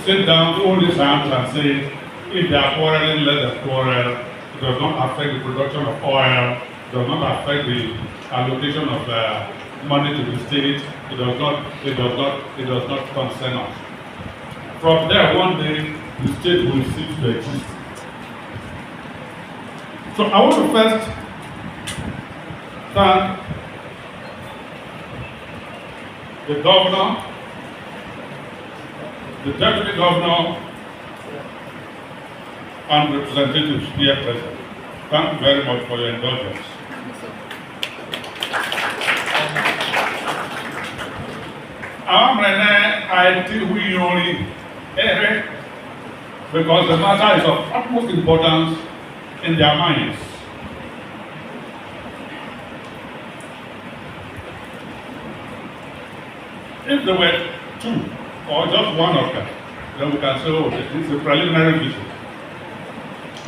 sit down, hold his hands and say, if they are quarreling, let them quarrel. It does not affect the production of oil. It does not affect the allocation of money to the state. It does not concern us. From there, one day, the state will cease to exist. So I want to first thank the governor, the deputy governor, and representatives here present. Thank you very much for your indulgence. I think we only err because the matter is of utmost importance in their minds. If there were two or just one of them, then we can say, oh, this is a preliminary visit.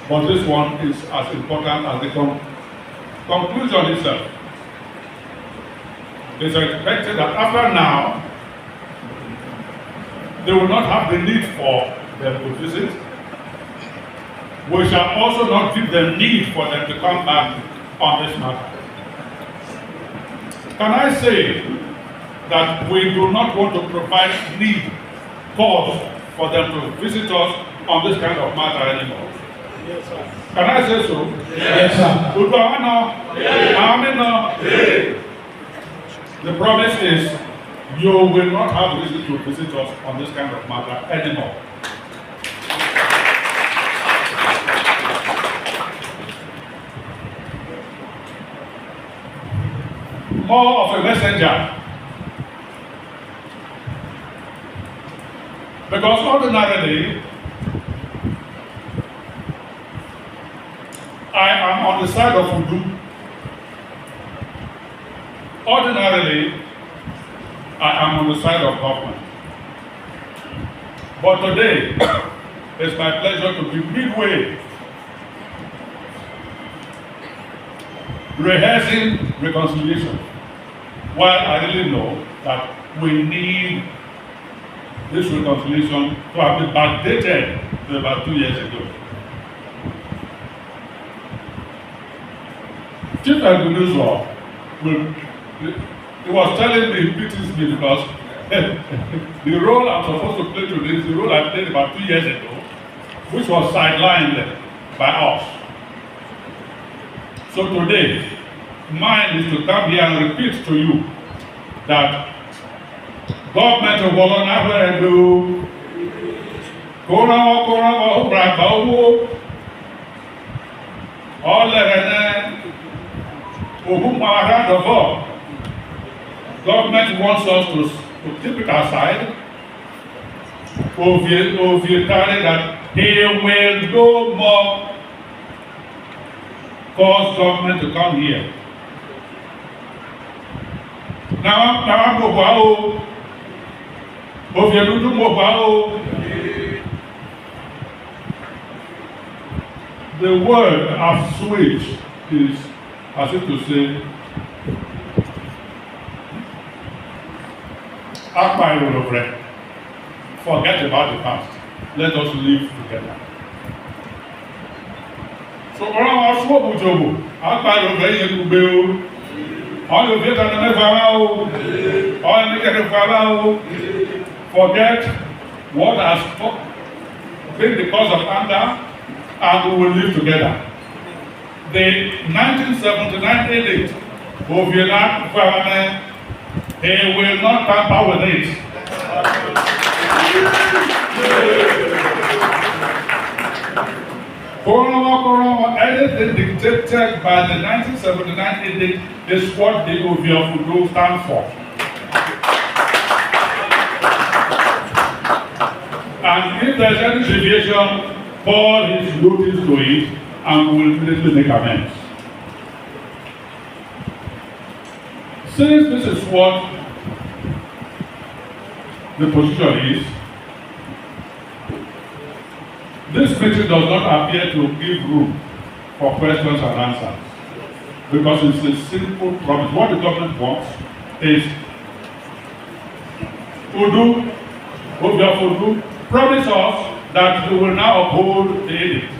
But this one is as important as the conclusion itself. It's expected that after now, they will not have the need for them to visit. We shall also not give them need for them to come back on this matter. Can I say that we do not want to provide cause for them to visit us on this kind of matter anymore? Yes, sir. Can I say so? Yes, sir. Udu Yes. The promise is you will not have reason to visit us on this kind of matter anymore. More of a messenger. Because ordinarily, I am on the side of Udu. Ordinarily, I am on the side of government. But today, it's my pleasure to be midway, rehearsing reconciliation, while I really know that we need this reconciliation to have been backdated to about 2 years ago. Chief Edwin Uzor, he was telling me, he pities me because the role I'm supposed to play today is the role I played about 2 years ago, which was sidelined by us. So today, mine is to come here and repeat to you that government of Olorogun government wants us to keep it aside. Ovie that he will no more cause government to come here. Now I'm Ovie of Udu. The word of switch is as if to say, forget about the past. Let us live together. So all swap job. All you get forget what has been the cause of anger, and we will live together. The 1979 edict, he will not tamper with it. Anything dictated by the 1979 edict is what the Ovie of Udu stands for. And if there's any deviation, Paul is notice to it and will immediately make amends. Since this is what the position is, this meeting does not appear to give room for questions and answers because it's a simple promise. What the government wants is Ovie of Udu promised us that we will now uphold the edict.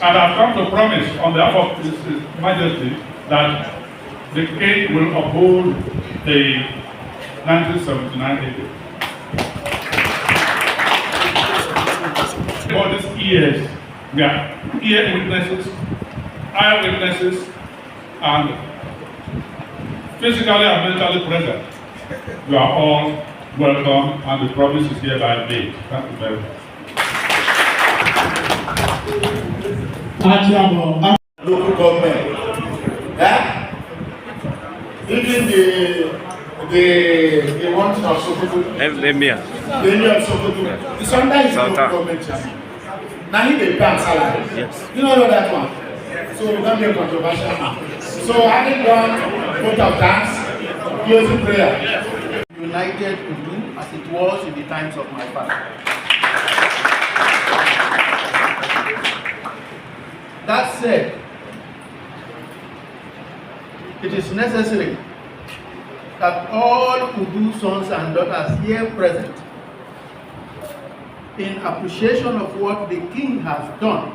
And I've come to promise on behalf of His Majesty that the king will uphold the 1979 edict. For these years, we are ear witnesses, eye witnesses, and physically and mentally present. You are all welcome, and the promise is hereby made. Thank you very much. Local government. Even the one of Sokoto. The emir of Sokoto. The Sunday is local government. Now he dey pay salary. Yes. You know that one. So we don't be controversial. So having done vote of thanks, closing prayer. United Udu as it was in the times of my father. That said, it is necessary that all Udu sons and daughters here present, in appreciation of what the king has done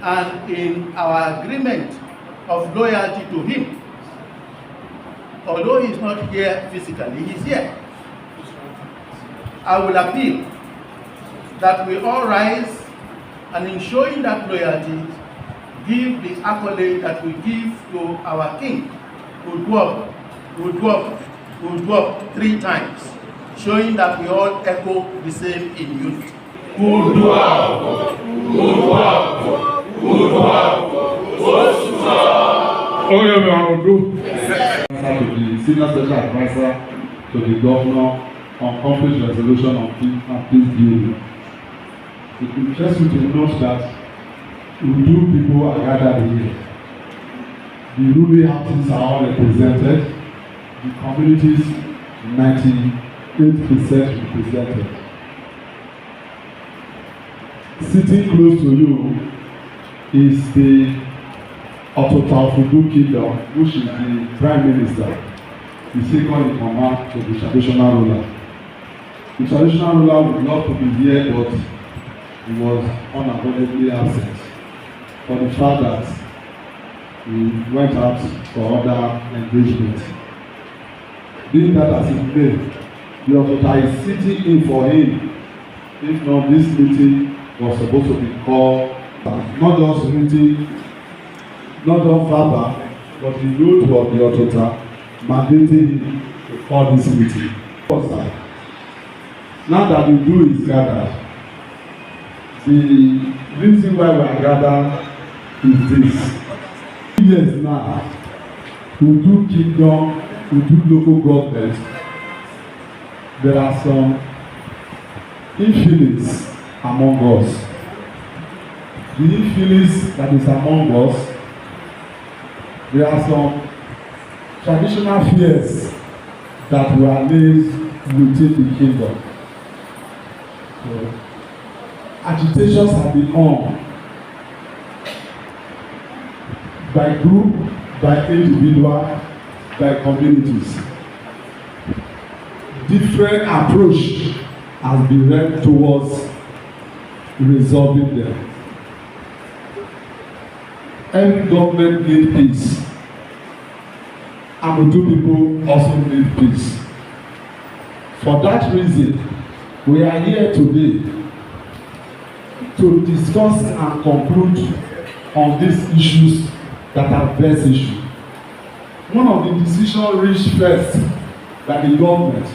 and in our agreement of loyalty to him, although he is not here physically, he is here. I will appeal that we all rise and in showing that loyalty, give the accolade that we give to our king, Udu 3 times, showing that we all echo the same in unity. Ovie of Udu. To the Senior Special Advisor to the Governor on Conflict Resolution of Peace Building. It interests me to note that Udu people are gathered here. The ruling houses are all represented. The communities, 98% represented. Sitting close to you is the Otor Udu Kingdom, which is the Prime Minister, the second in command to the traditional ruler. The traditional ruler would love to be here, but he was unavoidably absent for the fact that he went out for other engagements. Being that as it may, the Otor is sitting in for him. If not, this meeting was supposed to be called, not just meeting, not just verbal, but the road of the Otor mandating him to call this meeting. Now that the Udu is gathered, the reason why we are gathered is this. Yes, now, Udu Kingdom, Udu local government, there are some influence among us. The influence that is among us, there are some traditional fears that were raised within the kingdom. So, agitations have been on by group, by individual, by communities. Different approach has been led towards resolving them. Every government needs peace, and Udu people also need peace. For that reason, we are here today to discuss and conclude on these issues that are vexed issues. One of the decisions reached first by the government,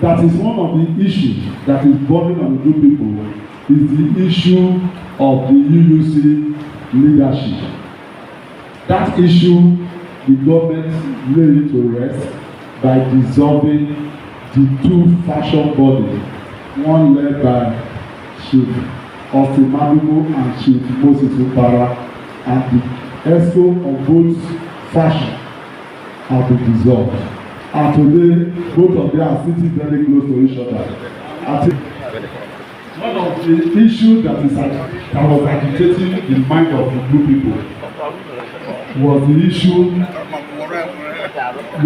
that is one of the issues that is burning on the people, is the issue of the UUC leadership. That issue, the government laid it to rest by dissolving the 2 faction bodies, one led by Chief Austin Madugo and Chief Moses Upara, and the ESCO of both factions have been dissolved. And today, both of them are sitting very close to each other. I think one of the issues that was agitating the mind of the Udu people was the issue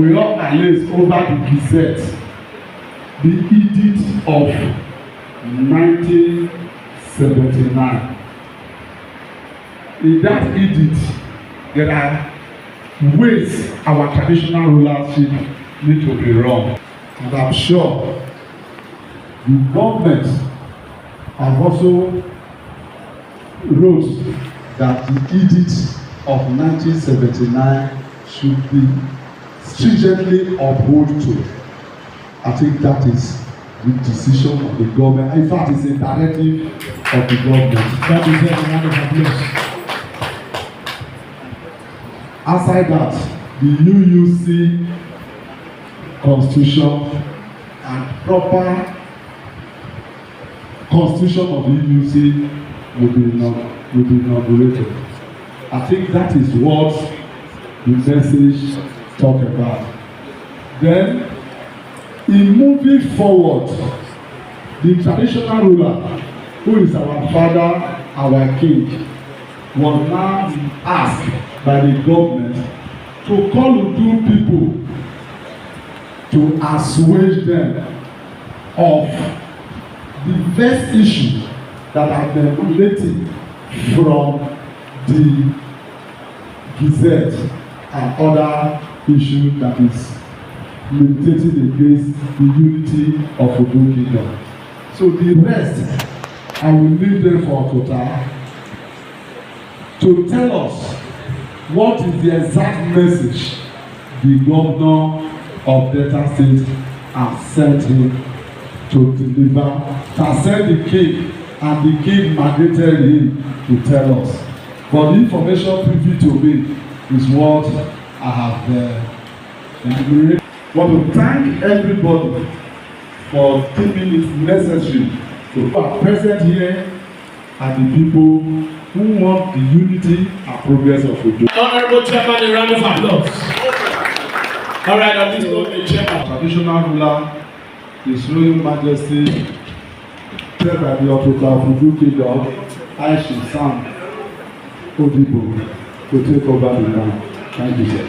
we all alleged over the gazette the Edict of 1979. In that edict, there are ways our traditional rulership need to be run. And I'm sure the government have also wrote that the Edict of 1979 should be stringently upheld to. I think that is the decision of the government. In fact, it's a directive of the government. That is a round of applause. Aside that, the UUC constitution and proper constitution of the UUC will be inaugurated. I think that is what the message talk about. Then, in moving forward, the traditional ruler, who is our father, our king, was now asked by the government to call Udu people to assuage them of the vexed issues that are emanating from the Gazette and other issues that is militating against the unity of Udu Kingdom. So the rest, I will leave them for Otor to tell us what is the exact message the governor of Delta State has sent him to deliver, has sent the king, and the king mandated him to tell us. But the information privy to me is what I have enumerated. I want to thank everybody for deeming it necessary to be present here and the people who want the unity and progress of Udu. Honorable Chairman, a round of applause. All right, at this moment, Chairman. Traditional ruler, His Royal Majesty, led by the Otor Udu Kingdom, I should sound Odibo to take over the land. Thank you, sir.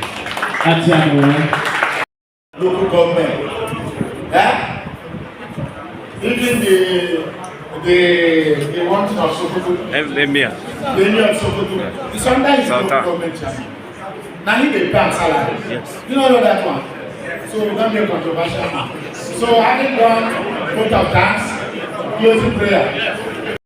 Local government. Even the one of Sokoto. Emir. The Emir of Sokoto. It's under his local government. Now he dey pay salary. Yes. You know that one. So we don't be controversial. So having done vote of thanks, closing prayer.